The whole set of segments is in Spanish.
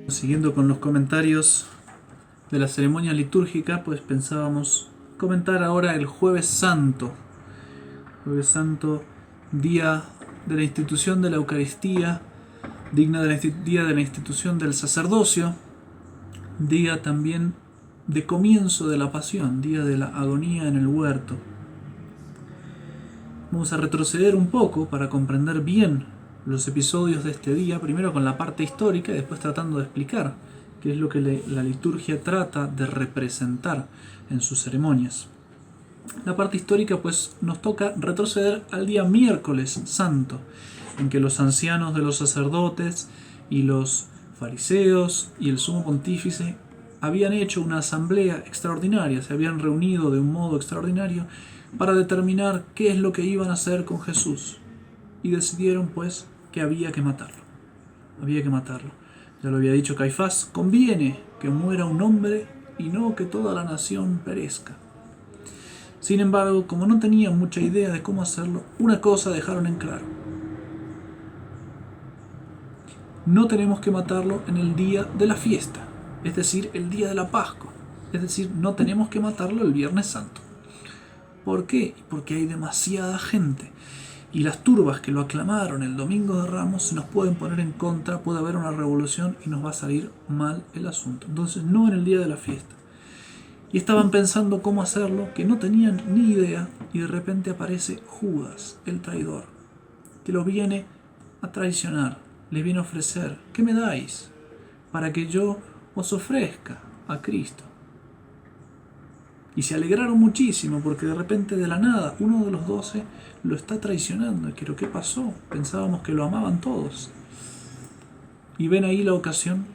Siguiendo con los comentarios de la ceremonia litúrgica, pues pensábamos comentar ahora el Jueves Santo. Jueves Santo, día de la institución de la Eucaristía, día de la institución del sacerdocio, día también de comienzo de la pasión, día de la agonía en el huerto. Vamos a retroceder un poco para comprender bien los episodios de este día, primero con la parte histórica y después tratando de explicar qué es lo que la liturgia trata de representar en sus ceremonias. La parte histórica pues nos toca retroceder al día miércoles santo, en que los ancianos de los sacerdotes y los fariseos y el sumo pontífice habían hecho una asamblea extraordinaria, se habían reunido de un modo extraordinario para determinar qué es lo que iban a hacer con Jesús. Y decidieron pues que había que matarlo. Había que matarlo. Ya lo había dicho Caifás, conviene que muera un hombre y no que toda la nación perezca. Sin embargo, como no tenían mucha idea de cómo hacerlo, una cosa dejaron en claro. No tenemos que matarlo en el día de la fiesta, es decir, el día de la Pascua. Es decir, no tenemos que matarlo el Viernes Santo. ¿Por qué? Porque hay demasiada gente. Y las turbas que lo aclamaron el Domingo de Ramos se nos pueden poner en contra, puede haber una revolución y nos va a salir mal el asunto. Entonces, no en el día de la fiesta. Y estaban pensando cómo hacerlo, que no tenían ni idea, y de repente aparece Judas, el traidor, que lo viene a traicionar, les viene a ofrecer, ¿qué me dais? Para que yo os ofrezca a Cristo. Y se alegraron muchísimo porque de repente de la nada uno de los 12 lo está traicionando. ¿Pero qué pasó? Pensábamos que lo amaban todos. Y ven ahí la ocasión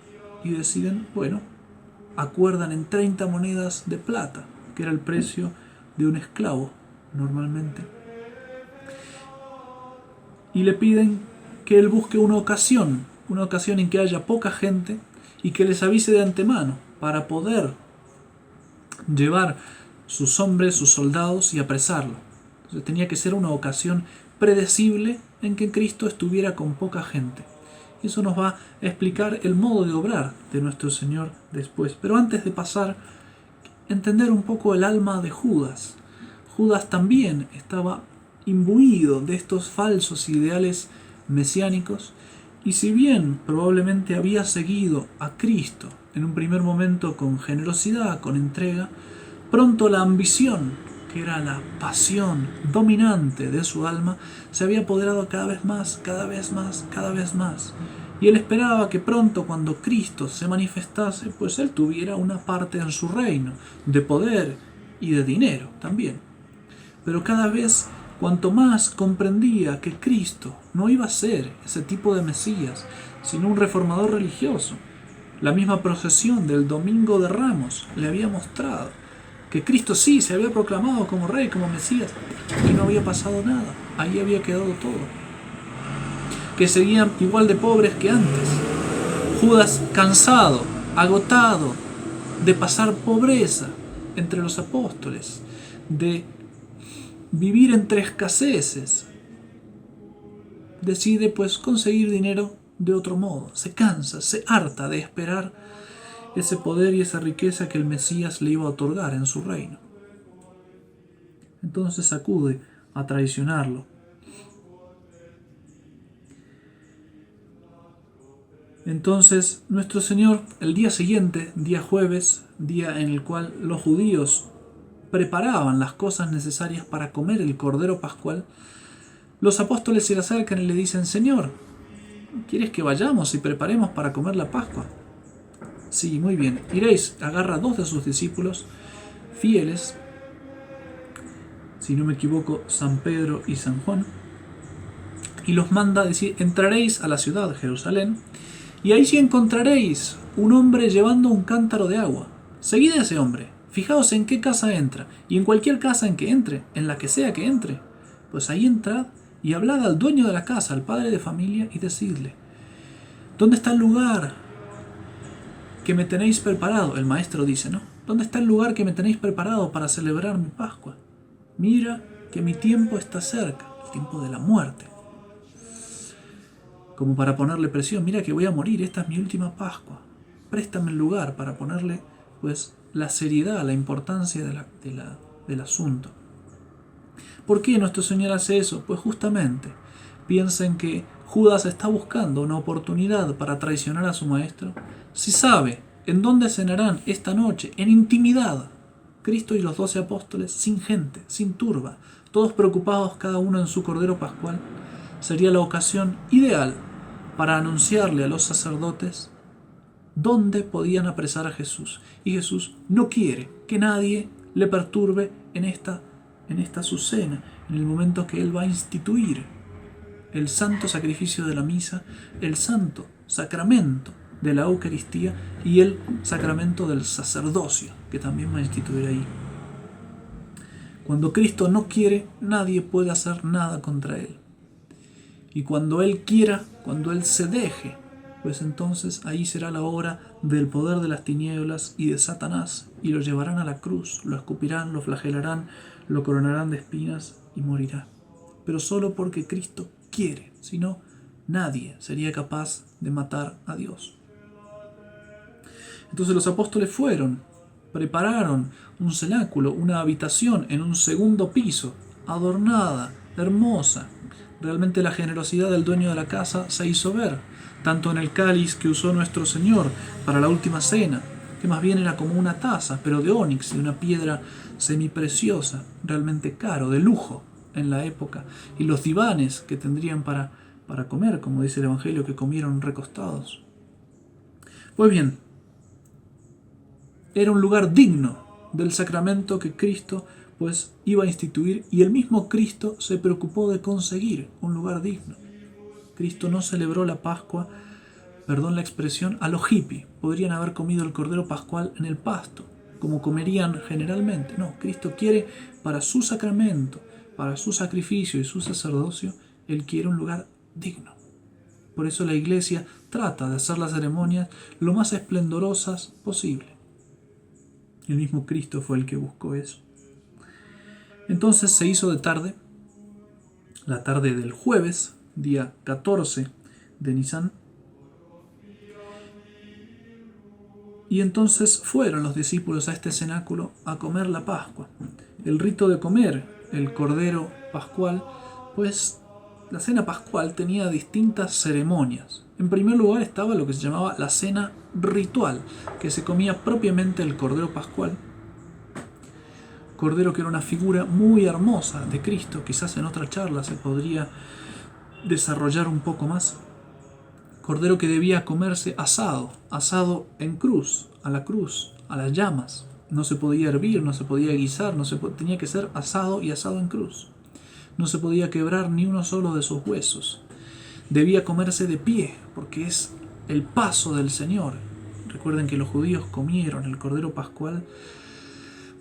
y deciden, bueno, acuerdan en 30 monedas de plata, que era el precio de un esclavo normalmente. Y le piden que él busque una ocasión en que haya poca gente y que les avise de antemano para poder llevar sus hombres, sus soldados y apresarlo. Entonces tenía que ser una ocasión predecible en que Cristo estuviera con poca gente. Y eso nos va a explicar el modo de obrar de nuestro Señor después. Pero antes de pasar, entender un poco el alma de Judas. Judas también estaba imbuido de estos falsos ideales mesiánicos y si bien probablemente había seguido a Cristo en un primer momento con generosidad, con entrega, pronto la ambición, que era la pasión dominante de su alma, se había apoderado cada vez más, cada vez más, cada vez más. Y él esperaba que pronto, cuando Cristo se manifestase, pues él tuviera una parte en su reino, de poder y de dinero también. Pero cada vez, cuanto más comprendía que Cristo no iba a ser ese tipo de Mesías, sino un reformador religioso, la misma procesión del Domingo de Ramos le había mostrado que Cristo sí se había proclamado como rey, como Mesías, y no había pasado nada, ahí había quedado todo. Que seguían igual de pobres que antes. Judas cansado, agotado de pasar pobreza entre los apóstoles, de vivir entre escaseces, decide pues conseguir dinero de otro modo, se cansa, se harta de esperar ese poder y esa riqueza que el Mesías le iba a otorgar en su reino. Entonces acude a traicionarlo. Entonces nuestro Señor, el día siguiente, día jueves, día en el cual los judíos preparaban las cosas necesarias para comer el cordero pascual, los apóstoles se le acercan y le dicen, Señor, ¿quieres que vayamos y preparemos para comer la Pascua? Sí, muy bien. Iréis, agarra a 2 de sus discípulos fieles, si no me equivoco, San Pedro y San Juan, y los manda a decir, entraréis a la ciudad de Jerusalén, y ahí sí encontraréis un hombre llevando un cántaro de agua. Seguid a ese hombre, fijaos en qué casa entra, y en cualquier casa en que entre, en la que sea que entre, pues ahí entrad y hablad al dueño de la casa, al padre de familia, y decidle, ¿dónde está el lugar que me tenéis preparado? El maestro dice, ¿no? ¿Dónde está el lugar que me tenéis preparado para celebrar mi Pascua? Mira que mi tiempo está cerca, el tiempo de la muerte. Como para ponerle presión, mira que voy a morir, esta es mi última Pascua. préstame el lugar para ponerle pues la seriedad, la importancia del asunto. ¿Por qué nuestro Señor hace eso? Pues justamente piensen que Judas está buscando una oportunidad para traicionar a su maestro. Si sabe en dónde cenarán esta noche, en intimidad, Cristo y los 12 apóstoles, sin gente, sin turba, todos preocupados cada uno en su cordero pascual, sería la ocasión ideal para anunciarle a los sacerdotes dónde podían apresar a Jesús. Y Jesús no quiere que nadie le perturbe en esta su cena, en el momento que Él va a instituir el santo sacrificio de la misa, el santo sacramento de la Eucaristía y el sacramento del sacerdocio, que también va a instituir ahí. Cuando Cristo no quiere, nadie puede hacer nada contra Él. Y cuando Él quiera, cuando Él se deje, pues entonces ahí será la hora del poder de las tinieblas y de Satanás, y lo llevarán a la cruz, lo escupirán, lo flagelarán, lo coronarán de espinas y morirá. Pero solo porque Cristo quiere, si no, nadie sería capaz de matar a Dios. Entonces los apóstoles fueron, prepararon un cenáculo, una habitación en un segundo piso, adornada, hermosa. Realmente la generosidad del dueño de la casa se hizo ver, tanto en el cáliz que usó nuestro Señor para la última cena, que más bien era como una taza, pero de ónix, de una piedra semipreciosa, realmente caro, de lujo en la época, y los divanes que tendrían para comer, como dice el Evangelio, que comieron recostados. Pues bien, era un lugar digno del sacramento que Cristo pues iba a instituir, y el mismo Cristo se preocupó de conseguir un lugar digno. Cristo no celebró la Pascua, perdón la expresión, a los hippies. Podrían haber comido el Cordero Pascual en el pasto, como comerían generalmente. No, Cristo quiere para su sacramento, para su sacrificio y su sacerdocio, Él quiere un lugar digno. Por eso la Iglesia trata de hacer las ceremonias lo más esplendorosas posible. El mismo Cristo fue el que buscó eso. Entonces se hizo de tarde, la tarde del jueves, día 14 de Nisan, y entonces fueron los discípulos a este cenáculo a comer la Pascua. El rito de comer el Cordero Pascual, pues la cena pascual tenía distintas ceremonias. En primer lugar estaba lo que se llamaba la cena ritual, que se comía propiamente el Cordero Pascual. Cordero que era una figura muy hermosa de Cristo, quizás en otra charla se podría desarrollar un poco más. Cordero que debía comerse asado en cruz, a las llamas. No se podía hervir, no se podía guisar, tenía que ser asado y asado en cruz. No se podía quebrar ni uno solo de sus huesos. Debía comerse de pie, porque es el paso del Señor. Recuerden que los judíos comieron el Cordero Pascual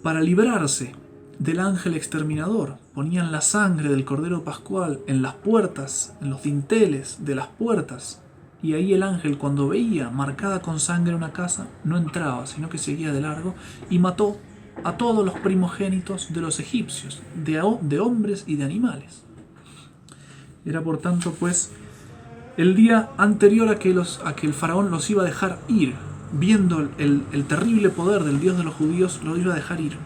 para librarse del ángel exterminador. Ponían la sangre del Cordero Pascual en las puertas, en los dinteles de las puertas, y ahí el ángel, cuando veía marcada con sangre una casa, no entraba, sino que seguía de largo y mató a todos los primogénitos de los egipcios, de hombres y de animales. Era por tanto pues el día anterior a que el faraón los iba a dejar ir, viendo el terrible poder del Dios de los judíos, los iba a dejar ir.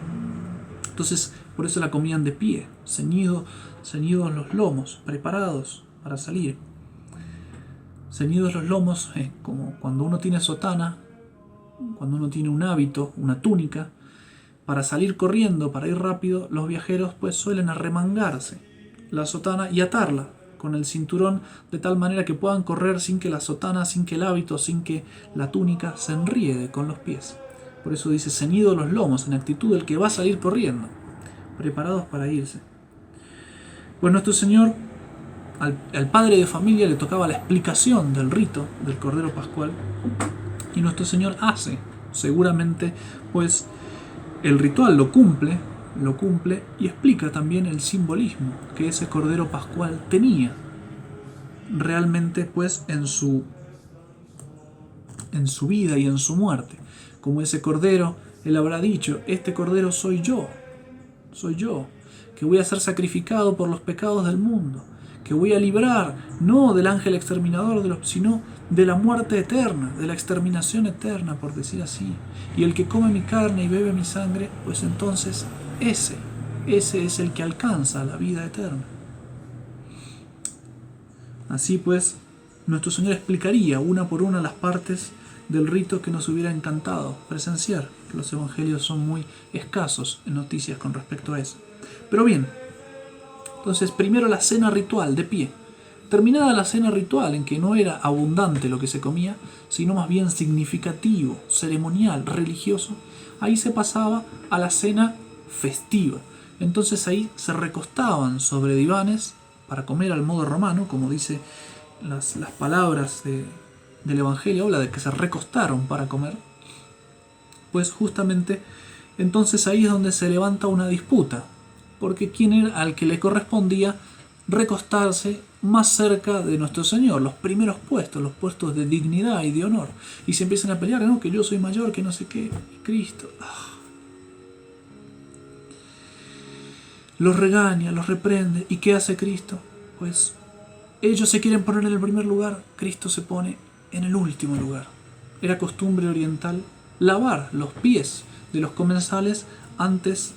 Entonces por eso la comían de pie, ceñidos los lomos, preparados para salir. Ceñidos los lomos, como cuando uno tiene sotana, cuando uno tiene un hábito, una túnica, para salir corriendo, para ir rápido, los viajeros pues suelen arremangarse la sotana y atarla con el cinturón de tal manera que puedan correr sin que la sotana, sin que el hábito, sin que la túnica se enriede con los pies. Por eso dice ceñidos los lomos, en actitud del que va a salir corriendo, preparados para irse. Pues nuestro Señor, al padre de familia le tocaba la explicación del rito del Cordero Pascual, y nuestro Señor hace seguramente pues el ritual, lo cumple y explica también el simbolismo que ese Cordero Pascual tenía realmente pues en su vida y en su muerte. Como ese Cordero, Él habrá dicho: este Cordero soy yo, que voy a ser sacrificado por los pecados del mundo, que voy a librar no del ángel exterminador, sino de la muerte eterna, de la exterminación eterna, por decir así. Y el que come mi carne y bebe mi sangre, pues entonces ese es el que alcanza la vida eterna. Así pues, nuestro Señor explicaría una por una las partes del rito que nos hubiera encantado presenciar. Los evangelios son muy escasos en noticias con respecto a eso. Pero bien, entonces primero la cena ritual de pie. Terminada la cena ritual, en que no era abundante lo que se comía, sino más bien significativo, ceremonial, religioso, ahí se pasaba a la cena festiva. Entonces ahí se recostaban sobre divanes para comer al modo romano, como dice las palabras del Evangelio, habla de que se recostaron para comer. Pues justamente entonces ahí es donde se levanta una disputa, porque quién era al que le correspondía recostarse más cerca de nuestro Señor, los primeros puestos, los puestos de dignidad y de honor. Y se empiezan a pelear, ¿no? Que yo soy mayor, que no sé qué, Cristo. Los regaña, los reprende. ¿Y qué hace Cristo? Pues ellos se quieren poner en el primer lugar, Cristo se pone en el último lugar. Era costumbre oriental lavar los pies de los comensales antes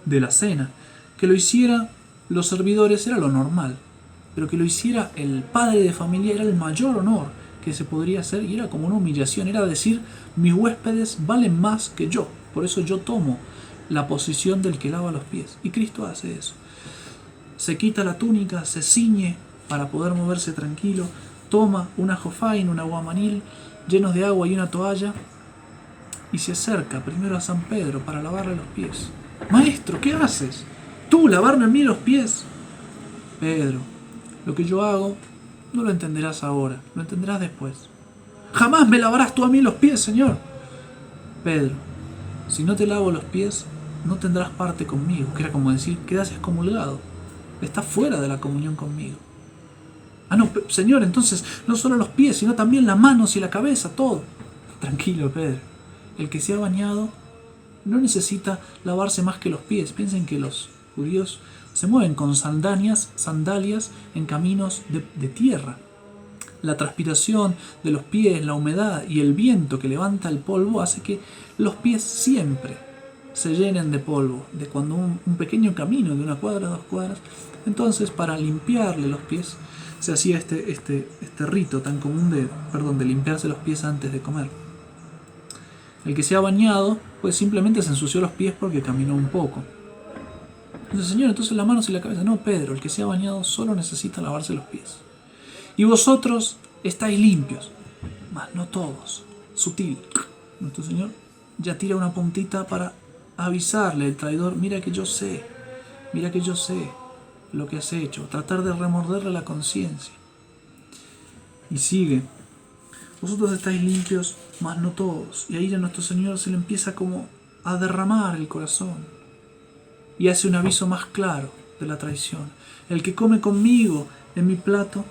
de la cena. Que lo hiciera los servidores era lo normal, pero que lo hiciera el padre de familia era el mayor honor que se podría hacer, y era como una humillación, era decir, mis huéspedes valen más que yo, por eso yo tomo la posición del que lava los pies. Y Cristo hace eso. Se quita la túnica, se ciñe para poder moverse tranquilo, toma una jofain, un aguamanil llenos de agua y una toalla, y se acerca primero a San Pedro para lavarle los pies. Maestro, ¿qué haces? ¿Tú lavarme a mí los pies? Pedro, lo que yo hago no lo entenderás ahora, lo entenderás después. Jamás me lavarás tú a mí los pies, Señor. Pedro, si no te lavo los pies, no tendrás parte conmigo, que era como decir, quedas excomulgado, estás fuera de la comunión conmigo. Ah, no, Señor, entonces no solo los pies, sino también las manos y la cabeza, todo. Tranquilo, Pedro, el que se ha bañado no necesita lavarse más que los pies. Piensen que los judíos se mueven con sandalias en caminos de tierra. La transpiración de los pies, la humedad y el viento que levanta el polvo hace que los pies siempre se llenen de polvo. De cuando un pequeño camino de 1 cuadra, 2 cuadras, entonces para limpiarle los pies se hacía este rito tan común de limpiarse los pies antes de comer. El que se ha bañado, pues simplemente se ensució los pies porque caminó un poco. Entonces, Señor, entonces las manos y la cabeza. No, Pedro, el que se ha bañado solo necesita lavarse los pies. Y vosotros estáis limpios, mas no todos. Sutil. Nuestro Señor ya tira una puntita para avisarle al traidor, mira que yo sé lo que has hecho. Tratar de remorderle la conciencia. Y sigue. Vosotros estáis limpios, mas no todos. Y ahí a nuestro Señor se le empieza como a derramar el corazón. Y hace un aviso más claro de la traición. El que come conmigo en mi plato,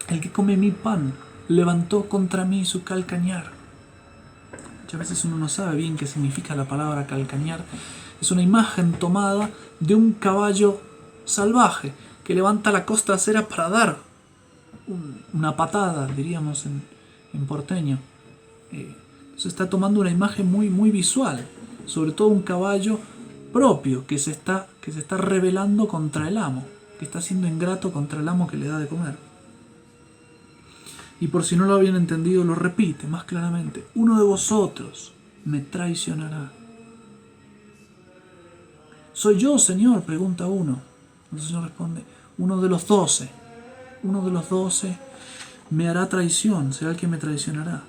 el que come mi pan, levantó contra mí su calcañar. Muchas veces uno no sabe bien qué significa la palabra calcañar. Es una imagen tomada de un caballo salvaje que levanta la costa trasera para dar una patada, diríamos en porteño. Se está tomando una imagen muy, muy visual, sobre todo un caballo propio que se está rebelando contra el amo, que está siendo ingrato contra el amo que le da de comer. Y por si no lo habían entendido, lo repite más claramente: uno de vosotros me traicionará. ¿Soy yo, Señor?, pregunta uno. El Señor responde: uno de los 12 me hará traición, será el que me traicionará.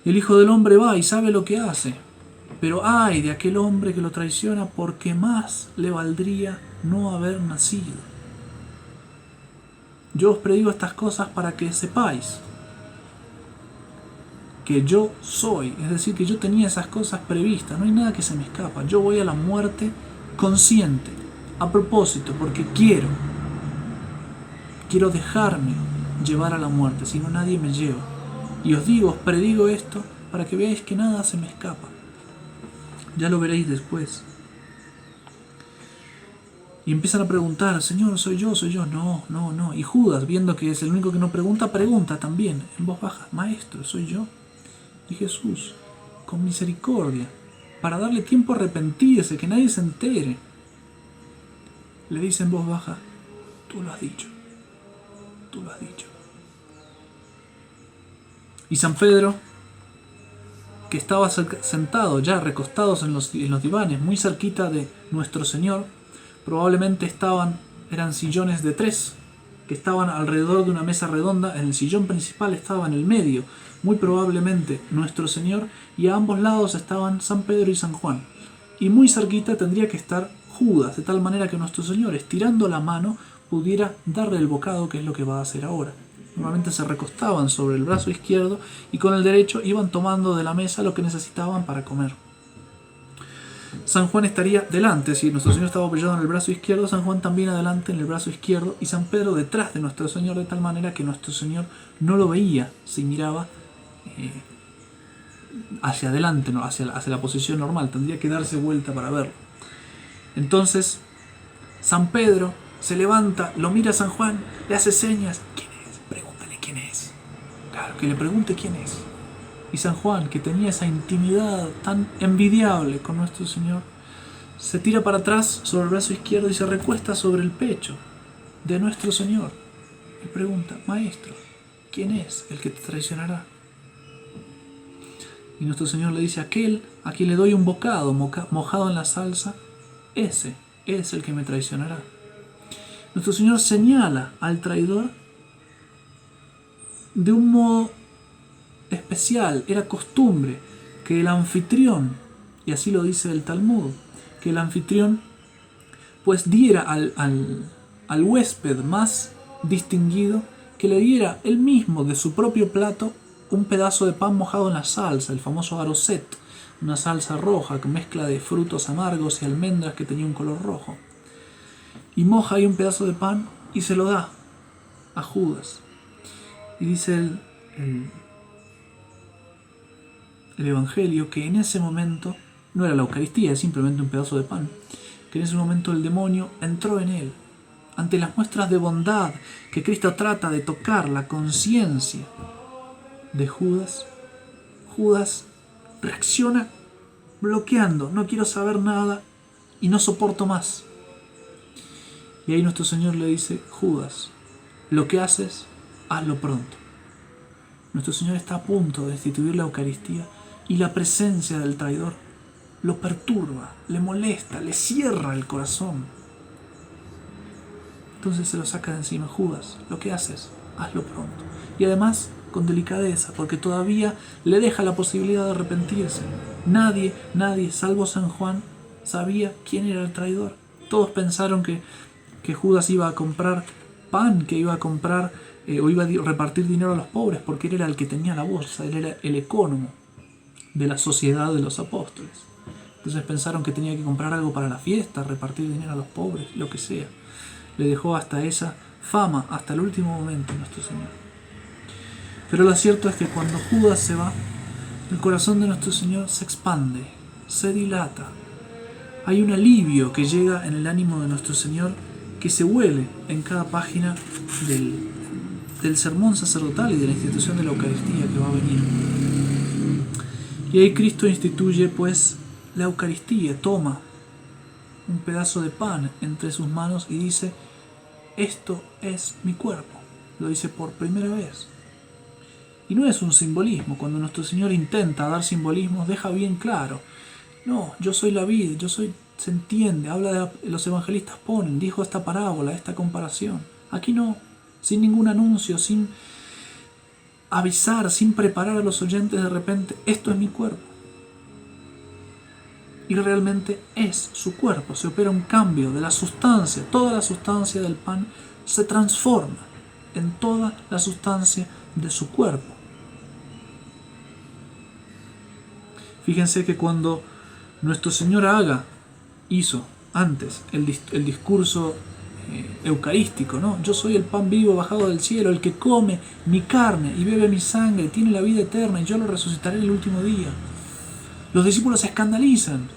El Hijo del Hombre va y sabe lo que hace, pero ay de aquel hombre que lo traiciona, porque más le valdría no haber nacido. Yo os predigo estas cosas para que sepáis que yo soy, es decir, que yo tenía esas cosas previstas, no hay nada que se me escapa. Yo voy a la muerte consciente, a propósito, porque quiero dejarme llevar a la muerte, si no nadie me lleva. Y os predigo esto para que veáis que nada se me escapa. Ya lo veréis después. Y empiezan a preguntar, Señor, soy yo. No, no, no. Y Judas, viendo que es el único que no pregunta, pregunta también en voz baja, Maestro, soy yo. Y Jesús, con misericordia, para darle tiempo a arrepentirse, que nadie se entere, le dice en voz baja, tú lo has dicho, tú lo has dicho. Y San Pedro, que estaba sentado ya recostados en los divanes, muy cerquita de nuestro Señor, probablemente eran sillones de 3, que estaban alrededor de una mesa redonda. En el sillón principal estaba en el medio, muy probablemente nuestro Señor, y a ambos lados estaban San Pedro y San Juan. Y muy cerquita tendría que estar Judas, de tal manera que nuestro Señor, estirando la mano, pudiera darle el bocado, que es lo que va a hacer ahora. Normalmente se recostaban sobre el brazo izquierdo y con el derecho iban tomando de la mesa lo que necesitaban para comer. San Juan estaría delante, si nuestro Señor estaba apoyado en el brazo izquierdo, San Juan también adelante en el brazo izquierdo y San Pedro detrás de nuestro Señor, de tal manera que nuestro Señor no lo veía si miraba hacia adelante, no, hacia la posición normal, tendría que darse vuelta para verlo. Entonces San Pedro se levanta, lo mira a San Juan, le hace señas. ¿Quién es? Pregúntale quién es. Claro, que le pregunte quién es. Y San Juan, que tenía esa intimidad tan envidiable con nuestro Señor, se tira para atrás sobre el brazo izquierdo y se recuesta sobre el pecho de nuestro Señor. Y pregunta, Maestro, ¿quién es el que te traicionará? Y nuestro Señor le dice, aquel a quien le doy un bocado mojado en la salsa, ese es el que me traicionará. Nuestro Señor señala al traidor de un modo especial. Era costumbre que el anfitrión, y así lo dice el Talmud, que el anfitrión pues diera al huésped más distinguido, que le diera él mismo de su propio plato un pedazo de pan mojado en la salsa, el famoso aroset, una salsa roja con mezcla de frutos amargos y almendras que tenía un color rojo. Y moja ahí un pedazo de pan y se lo da a Judas. Y dice el Evangelio que en ese momento no era la Eucaristía, es simplemente un pedazo de pan, que en ese momento el demonio entró en él. Ante las muestras de bondad que Cristo trata de tocar la conciencia de Judas, Judas reacciona bloqueando, no quiero saber nada y no soporto más. Y ahí nuestro Señor le dice, Judas, lo que haces, hazlo pronto. Nuestro Señor está a punto de instituir la Eucaristía y la presencia del traidor lo perturba, le molesta, le cierra el corazón. Entonces se lo saca de encima, Judas, lo que haces, hazlo pronto. Y además con delicadeza, porque todavía le deja la posibilidad de arrepentirse. Nadie, salvo San Juan, sabía quién era el traidor. Todos pensaron que Judas iba a comprar pan, que iba a comprar o iba a repartir dinero a los pobres, porque él era el que tenía la bolsa, él era el ecónomo de la sociedad de los apóstoles. Entonces pensaron que tenía que comprar algo para la fiesta, repartir dinero a los pobres, lo que sea. Le dejó hasta esa fama, hasta el último momento nuestro Señor. Pero lo cierto es que cuando Judas se va, el corazón de nuestro Señor se expande, se dilata. Hay un alivio que llega en el ánimo de nuestro Señor que se huele en cada página del sermón sacerdotal y de la institución de la Eucaristía que va a venir. Y ahí Cristo instituye pues la Eucaristía, toma un pedazo de pan entre sus manos y dice, esto es mi cuerpo. Lo dice por primera vez. Y no es un simbolismo. Cuando nuestro Señor intenta dar simbolismos, deja bien claro. No, yo soy la vid, se entiende, los evangelistas dijo esta parábola, esta comparación. Aquí no, sin ningún anuncio, sin avisar, sin preparar a los oyentes de repente, esto es mi cuerpo. Y realmente es su cuerpo, se opera un cambio de la sustancia, toda la sustancia del pan se transforma en toda la sustancia de su cuerpo. Fíjense que cuando nuestro Señor hizo antes el discurso eucarístico, ¿no? Yo soy el pan vivo bajado del cielo, el que come mi carne y bebe mi sangre tiene la vida eterna y yo lo resucitaré en el último día. Los discípulos se escandalizan.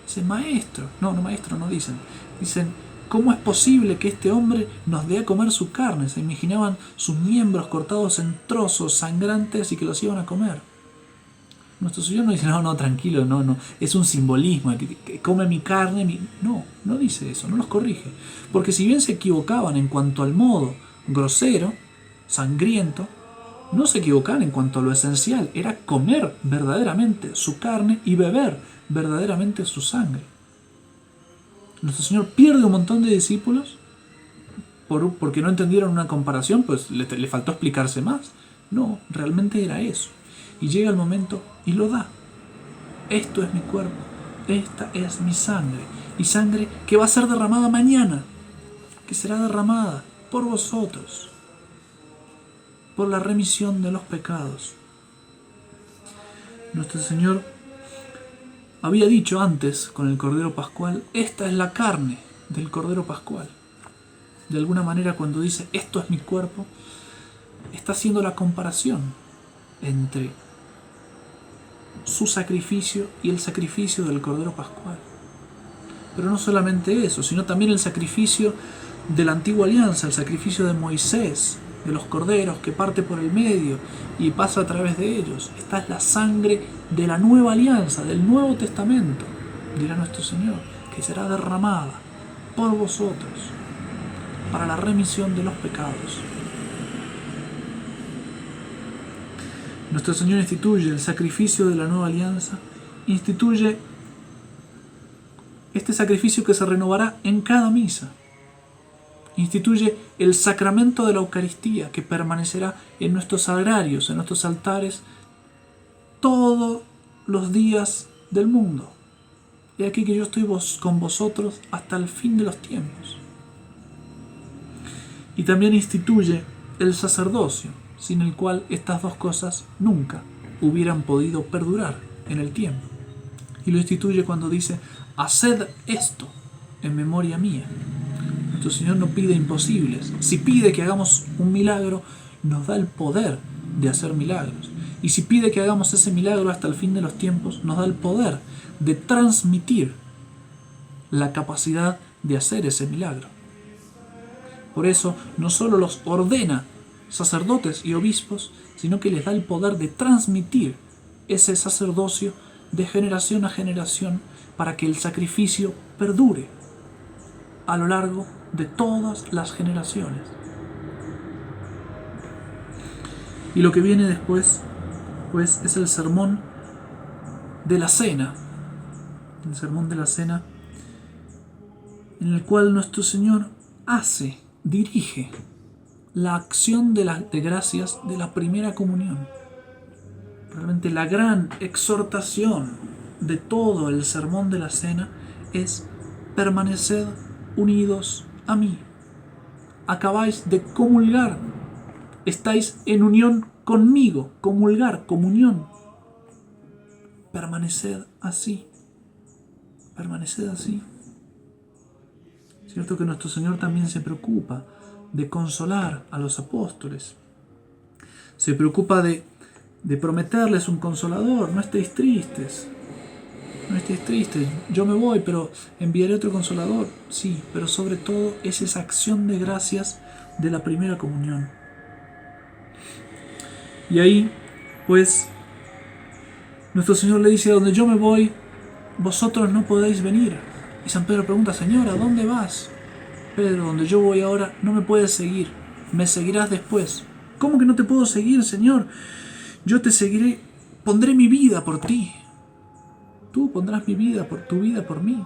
Dicen, maestro. No, maestro no dicen. Dicen, ¿Cómo es posible que este hombre nos dé a comer su carne? Se imaginaban sus miembros cortados en trozos sangrantes y que los iban a comer. Nuestro Señor no dice, no, tranquilo, no, es un simbolismo, que come mi carne. No dice eso, no los corrige. Porque si bien se equivocaban en cuanto al modo grosero, sangriento, no se equivocaban en cuanto a lo esencial, era comer verdaderamente su carne y beber verdaderamente su sangre. Nuestro Señor pierde un montón de discípulos porque no entendieron una comparación, pues le faltó explicarse más. No, realmente era eso. Y llega el momento y lo da. Esto es mi cuerpo, esta es mi sangre. Y sangre que va a ser derramada mañana, que será derramada por vosotros, por la remisión de los pecados. Nuestro Señor había dicho antes con el Cordero Pascual, esta es la carne del Cordero Pascual. De alguna manera cuando dice, esto es mi cuerpo, está haciendo la comparación entre su sacrificio y el sacrificio del Cordero Pascual. Pero no solamente eso, sino también el sacrificio de la antigua alianza, el sacrificio de Moisés, de los corderos que parte por el medio y pasa a través de ellos. Esta es la sangre de la nueva alianza, del Nuevo Testamento, dirá nuestro Señor, que será derramada por vosotros para la remisión de los pecados. Nuestro Señor instituye el sacrificio de la nueva alianza, instituye este sacrificio que se renovará en cada misa. Instituye el sacramento de la Eucaristía que permanecerá en nuestros sagrarios, en nuestros altares, todos los días del mundo. He aquí que yo estoy con vosotros hasta el fin de los tiempos. Y también instituye el sacerdocio, sin el cual estas dos cosas nunca hubieran podido perdurar en el tiempo. Y lo instituye cuando dice, haced esto en memoria mía. Nuestro Señor no pide imposibles. Si pide que hagamos un milagro, nos da el poder de hacer milagros. Y si pide que hagamos ese milagro hasta el fin de los tiempos, nos da el poder de transmitir la capacidad de hacer ese milagro. Por eso, no solo los ordena sacerdotes y obispos, sino que les da el poder de transmitir ese sacerdocio de generación a generación para que el sacrificio perdure a lo largo de todas las generaciones. Y lo que viene después, pues, es el sermón de la cena. El sermón de la cena en el cual nuestro Señor dirige la acción de gracias de la primera comunión. Realmente la gran exhortación de todo el sermón de la cena es permaneced unidos a mí. Acabáis de comulgar, estáis en unión conmigo, comulgar, comunión. Permaneced así, permaneced así. Cierto que nuestro Señor también se preocupa de consolar a los apóstoles. Se preocupa de prometerles un consolador. No estéis tristes. No estéis tristes. Yo me voy, pero enviaré otro consolador. Sí, pero sobre todo es esa acción de gracias de la primera comunión. Y ahí, pues, nuestro Señor le dice, a donde yo me voy, vosotros no podéis venir. Y San Pedro pregunta, Señor, ¿a dónde vas? Pedro, donde yo voy ahora no me puedes seguir, me seguirás después. ¿Cómo que no te puedo seguir, Señor? Yo te seguiré, pondré mi vida por ti. Tú pondrás tu vida por mí.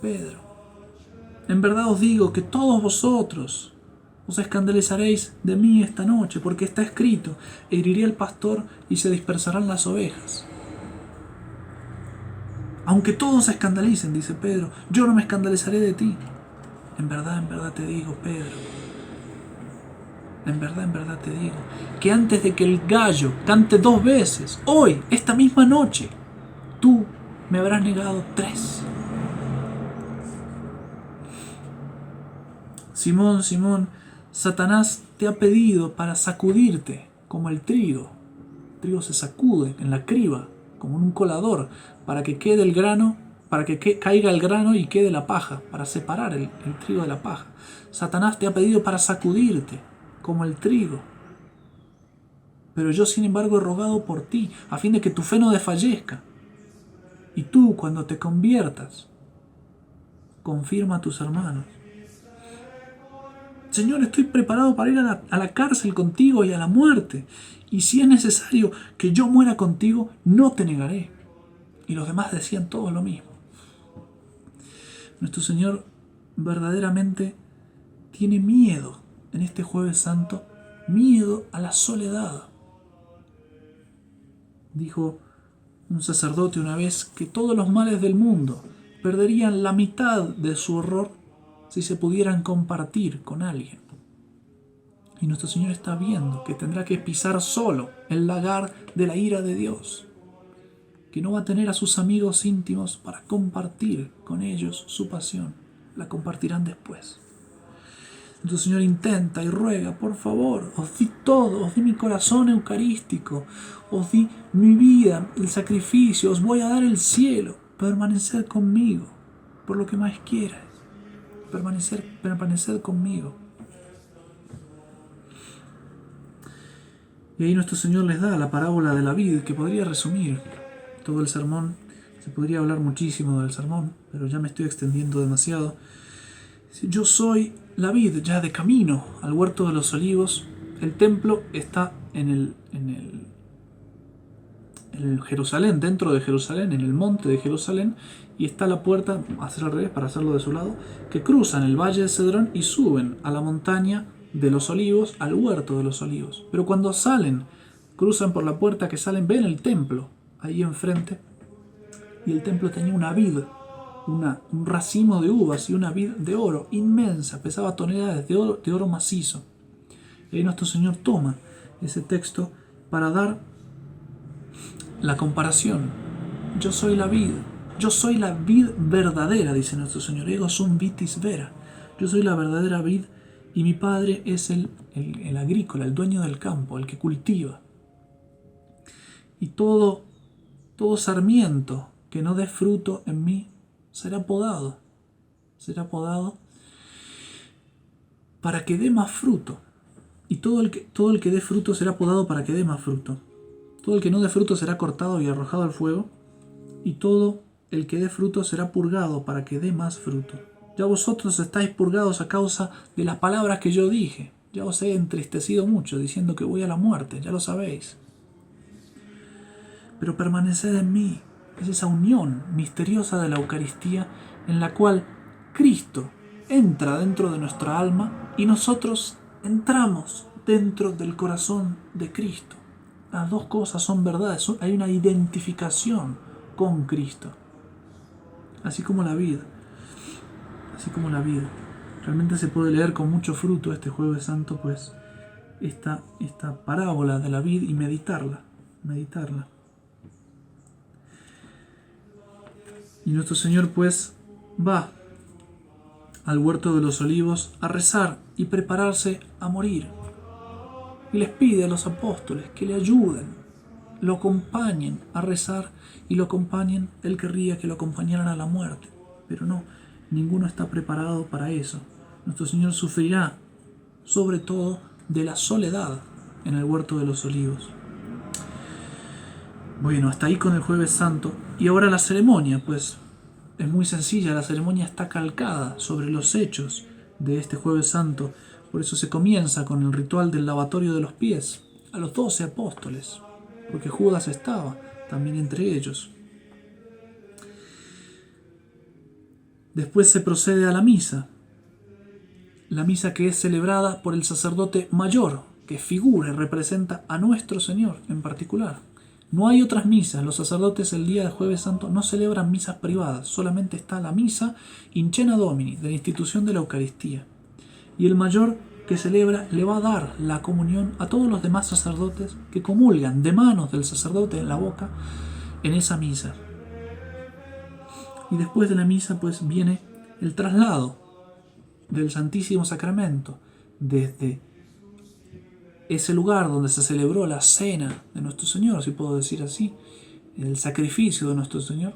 Pedro, en verdad os digo que todos vosotros os escandalizaréis de mí esta noche, porque está escrito, heriré al pastor y se dispersarán las ovejas. Aunque todos se escandalicen, dice Pedro, yo no me escandalizaré de ti. En verdad te digo, Pedro, en verdad te digo, que antes de que el gallo cante 2 veces, hoy, esta misma noche, tú me habrás negado 3. Simón, Simón, Satanás te ha pedido para sacudirte como el trigo. El trigo se sacude en la criba, como en un colador, para que quede el grano para que caiga el grano y quede la paja, para separar el trigo de la paja. Satanás te ha pedido para sacudirte, como el trigo. Pero yo, sin embargo, he rogado por ti, a fin de que tu fe no desfallezca. Y tú, cuando te conviertas, confirma a tus hermanos. Señor, estoy preparado para ir a la cárcel contigo y a la muerte. Y si es necesario que yo muera contigo, no te negaré. Y los demás decían todo lo mismo. Nuestro Señor verdaderamente tiene miedo en este Jueves Santo, miedo a la soledad. Dijo un sacerdote una vez que todos los males del mundo perderían la mitad de su horror si se pudieran compartir con alguien. Y nuestro Señor está viendo que tendrá que pisar solo el lagar de la ira de Dios, que no va a tener a sus amigos íntimos para compartir con ellos su pasión. La compartirán después. Nuestro Señor intenta y ruega: por favor, os di todo, os di mi corazón eucarístico, os di mi vida, el sacrificio, os voy a dar el cielo. Permaneced conmigo, por lo que más quieras. Permaneced conmigo. Y ahí nuestro Señor les da la parábola de la vid, que podría resumir todo el sermón. Se podría hablar muchísimo del sermón, pero ya me estoy extendiendo demasiado. Yo soy la vid, ya de camino al huerto de los olivos. El templo está en Jerusalén, dentro de Jerusalén, en el monte de Jerusalén, y está la puerta, hacer al revés para hacerlo de su lado, que cruzan el valle de Cedrón y suben a la montaña de los olivos, al huerto de los olivos. Pero cuando salen, cruzan por la puerta que salen, ven el templo ahí enfrente, y el templo tenía una vid, un racimo de uvas y una vid de oro inmensa, pesaba toneladas de oro macizo. Y ahí nuestro Señor toma ese texto para dar la comparación. Yo soy la vid verdadera, dice nuestro Señor. Ego sum vitis vera. Yo soy la verdadera vid y mi Padre es el agrícola, el dueño del campo, el que cultiva. Y todo sarmiento que no dé fruto en mí será podado para que dé más fruto. Y todo el que dé fruto será podado para que dé más fruto. Todo el que no dé fruto será cortado y arrojado al fuego, y todo el que dé fruto será purgado para que dé más fruto. Ya vosotros estáis purgados a causa de las palabras que yo dije. Ya os he entristecido mucho diciendo que voy a la muerte, ya lo sabéis. Pero permaneced en mí. Es esa unión misteriosa de la Eucaristía en la cual Cristo entra dentro de nuestra alma y nosotros entramos dentro del corazón de Cristo. Las dos cosas son verdades, hay una identificación con Cristo. Así como la vida. Realmente se puede leer con mucho fruto este Jueves Santo, pues, esta parábola de la vid y meditarla. Y nuestro Señor, pues, va al huerto de los olivos a rezar y prepararse a morir. Y les pide a los apóstoles que le ayuden, lo acompañen a rezar y lo acompañen. Él querría que lo acompañaran a la muerte, pero no, ninguno está preparado para eso. Nuestro Señor sufrirá, sobre todo, de la soledad en el huerto de los olivos. Bueno, hasta ahí con el Jueves Santo. Y ahora la ceremonia, pues es muy sencilla. La ceremonia está calcada sobre los hechos de este Jueves Santo. Por eso se comienza con el ritual del lavatorio de los pies a los 12 apóstoles, porque Judas estaba también entre ellos. Después se procede a la misa que es celebrada por el sacerdote mayor, que figura y representa a nuestro Señor en particular. No hay otras misas. Los sacerdotes el día de Jueves Santo no celebran misas privadas. Solamente está la misa in cena domini, de la institución de la Eucaristía. Y el mayor que celebra le va a dar la comunión a todos los demás sacerdotes que comulgan de manos del sacerdote en la boca en esa misa. Y después de la misa, pues, viene el traslado del Santísimo Sacramento desde ese lugar donde se celebró la cena de nuestro Señor, si puedo decir así, el sacrificio de nuestro Señor,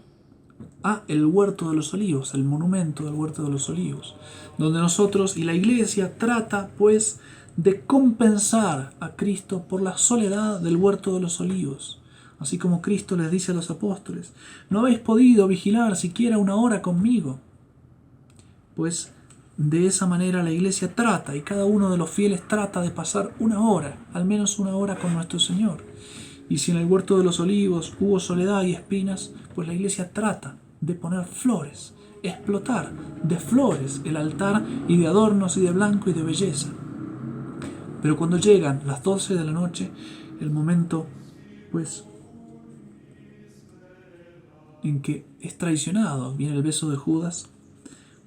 a el Huerto de los Olivos, el monumento del Huerto de los Olivos, donde nosotros y la Iglesia trata pues de compensar a Cristo por la soledad del Huerto de los Olivos. Así como Cristo les dice a los apóstoles: no habéis podido vigilar siquiera una hora conmigo. Pues de esa manera la Iglesia trata, y cada uno de los fieles trata de pasar una hora, al menos una hora con nuestro Señor. Y si en el Huerto de los Olivos hubo soledad y espinas, pues la Iglesia trata de poner flores, explotar de flores el altar, y de adornos y de blanco y de belleza. Pero cuando llegan las 12 de la noche, el momento pues en que es traicionado, viene el beso de Judas,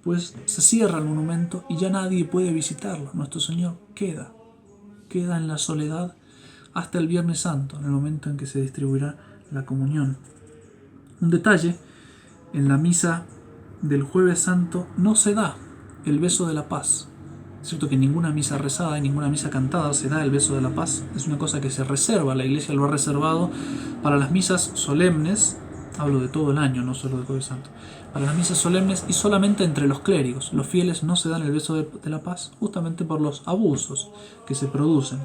pues se cierra el monumento y ya nadie puede visitarlo. Nuestro Señor queda en la soledad hasta el Viernes Santo, en el momento en que se distribuirá la comunión. Un detalle: en la misa del Jueves Santo no se da el beso de la paz. Es cierto que en ninguna misa rezada y ninguna misa cantada se da el beso de la paz. Es una cosa que se reserva, la Iglesia lo ha reservado para las misas solemnes. Hablo de todo el año, no solo del Jueves Santo. Para las misas solemnes y solamente entre los clérigos. Los fieles no se dan el beso de la paz justamente por los abusos que se producen.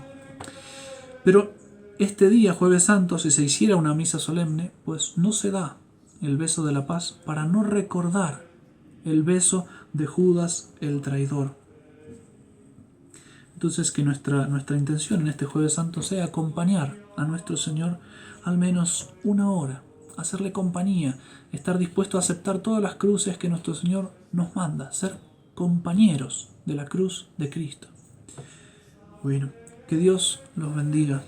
Pero este día, Jueves Santo, si se hiciera una misa solemne, pues no se da el beso de la paz para no recordar el beso de Judas el traidor. Entonces que nuestra intención en este Jueves Santo sea acompañar a nuestro Señor al menos una hora, hacerle compañía, estar dispuesto a aceptar todas las cruces que nuestro Señor nos manda, ser compañeros de la cruz de Cristo. Bueno, que Dios los bendiga.